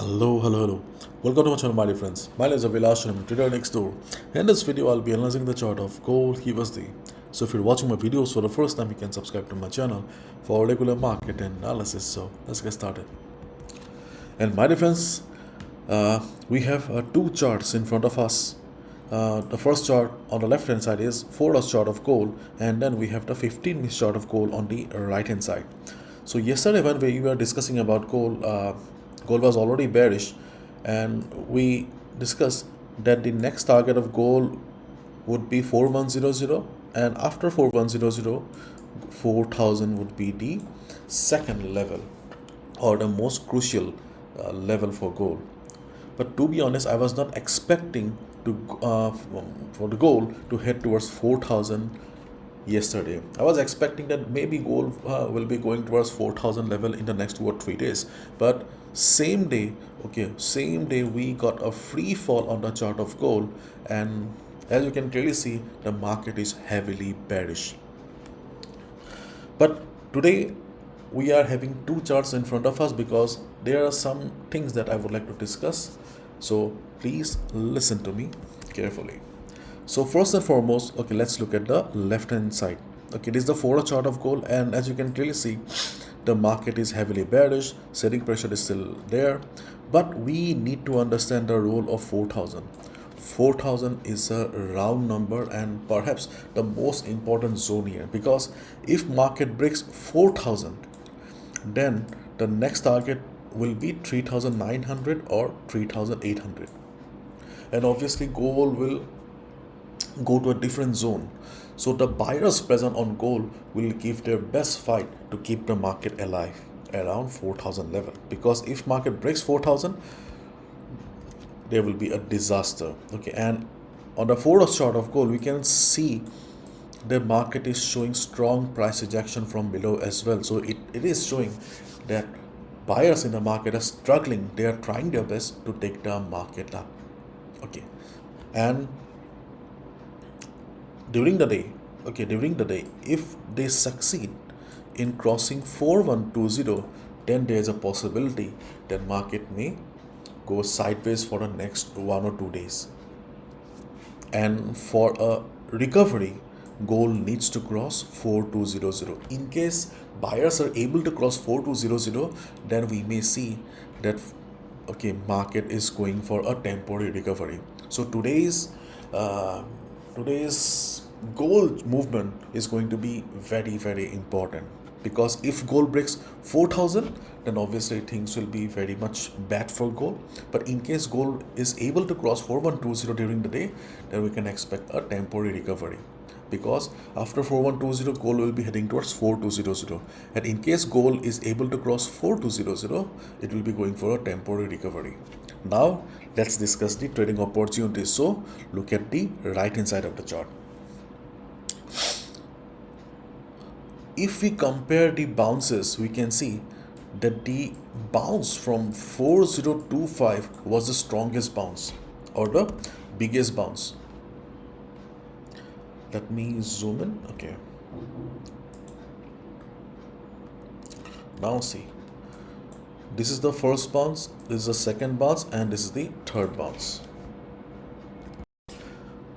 Hello. Welcome to my channel, my dear friends. My name is ABHILASH and I'm a trader next door. In this video, I'll be analyzing the chart of gold USD. So if you're watching my videos for the first time, you can subscribe to my channel for regular market analysis. So let's get started. And my dear friends, we have two charts in front of us. The first chart on the left hand side is 4 hours chart of gold, and then we have the 15-minute chart of gold on the right hand side. So yesterday when we were discussing about gold, gold was already bearish, and we discussed that the next target of gold would be 4100, and after 4100, 4000 would be the second level or the most crucial level for gold. But to be honest, I was not expecting to for the gold to head towards 4000 yesterday. I was expecting that maybe gold will be going towards 4000 level in the next 2 or 3 days. But same day we got a free fall on the chart of gold, and as you can clearly see, the market is heavily bearish. But today we are having two charts in front of us because there are some things that I would like to discuss. So please listen to me carefully. So first and foremost, okay, let's look at the left hand side. Okay, this is the 4-hour chart of gold, and as you can clearly see, the market is heavily bearish. Selling pressure is still there, but we need to understand the role of 4000. 4000 is a round number and perhaps the most important zone here, because if market breaks 4000, then the next target will be 3900 or 3800, and obviously gold will go to a different zone. So the buyers present on gold will give their best fight to keep the market alive around 4000 level, because if market breaks 4000, there will be a disaster. Okay, and on the 4-hour chart of gold, we can see the market is showing strong price rejection from below as well. So it is showing that buyers in the market are struggling. They are trying their best to take the market up. Okay, and during the day, if they succeed in crossing 4120, then there is a possibility that market may go sideways for the next 1 or 2 days. And for a recovery, gold needs to cross 4200. In case buyers are able to cross 4200, then we may see that market is going for a temporary recovery. So today's gold movement is going to be very important, because if gold breaks 4000, then obviously things will be very much bad for gold. But in case gold is able to cross 4120 during the day, then we can expect a temporary recovery, because after 4120, gold will be heading towards 4200, and in case gold is able to cross 4200, it will be going for a temporary recovery. Now let's discuss the trading opportunities. So look at the right hand side of the chart. If we compare the bounces, we can see that the bounce from 4025 was the strongest bounce or the biggest bounce. Let me zoom in. Okay, now see, this is the first bounce, this is the second bounce, and this is the third bounce.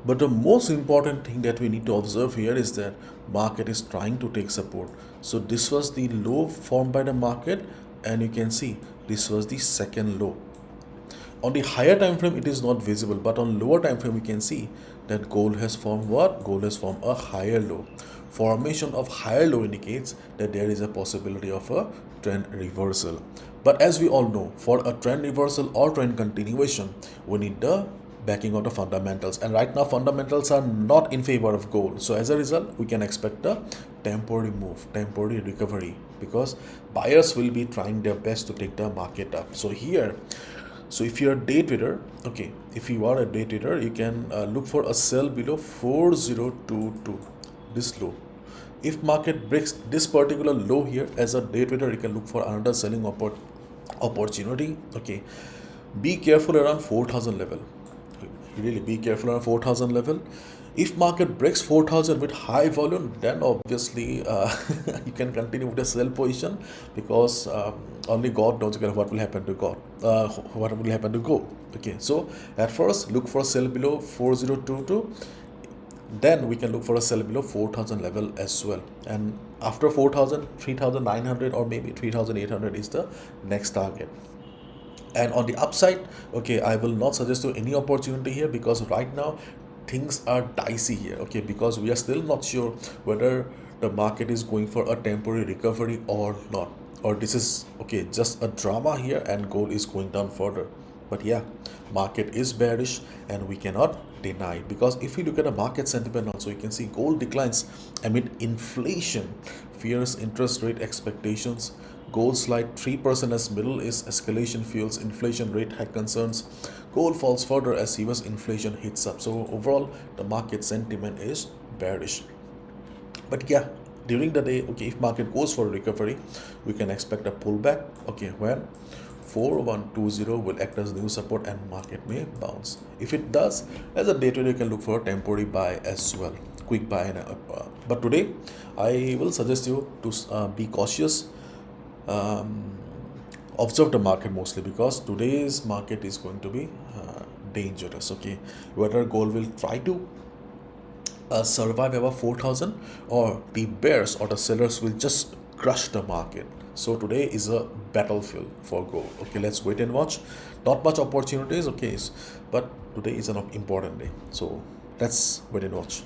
But the most important thing that we need to observe here is that market is trying to take support. So this was the low formed by the market, and you can see this was the second low. On the higher time frame, it is not visible, but on lower time frame, we can see that gold has formed what? Gold has formed a higher low. Formation of higher low indicates that there is a possibility of a trend reversal. But as we all know, for a trend reversal or trend continuation, we need the backing of the fundamentals, and right now fundamentals are not in favor of gold. So as a result, we can expect a temporary move, temporary recovery, because buyers will be trying their best to take the market up. So here, so if you're a day trader, if you are a day trader, you can look for a sell below 4022, this low. If market breaks this particular low here, as a day trader, you can look for another selling opportunity. Okay, be careful around 4000 level. Really be careful around 4000 level. If market breaks 4,000 with high volume, then obviously you can continue with a sell position, because only God knows what will happen to God, what will happen to gold. Okay, so at first look for a sell below 4022, then we can look for a sell below 4,000 level as well, and after 4,000, 3,900 or maybe 3,800 is the next target. And on the upside, okay, I will not suggest you any opportunity here, because right now things are dicey here, okay, because we are still not sure whether the market is going for a temporary recovery or not, or this is okay just a drama here and gold is going down further. But yeah, market is bearish and we cannot deny it, because if you look at the market sentiment also, you can see gold declines amid inflation, fears, interest rate expectations. Gold slide 3% as Middle East escalation fuels inflation rate hike concerns. Gold falls further as US inflation heats up. So overall, the market sentiment is bearish. But yeah, during the day, okay, if market goes for recovery, we can expect a pullback, okay, when 4120 will act as new support and market may bounce. If it does, as a day trader, you can look for a temporary buy as well, quick buy. But today, I will suggest you to be cautious, um, observe the market mostly, because today's market is going to be dangerous, okay. Whether gold will try to survive above 4,000, or the bears or the sellers will just crush the market. So today is a battlefield for gold, okay. Let's wait and watch. Not much opportunities, okay, but today is an important day, so let's wait and watch.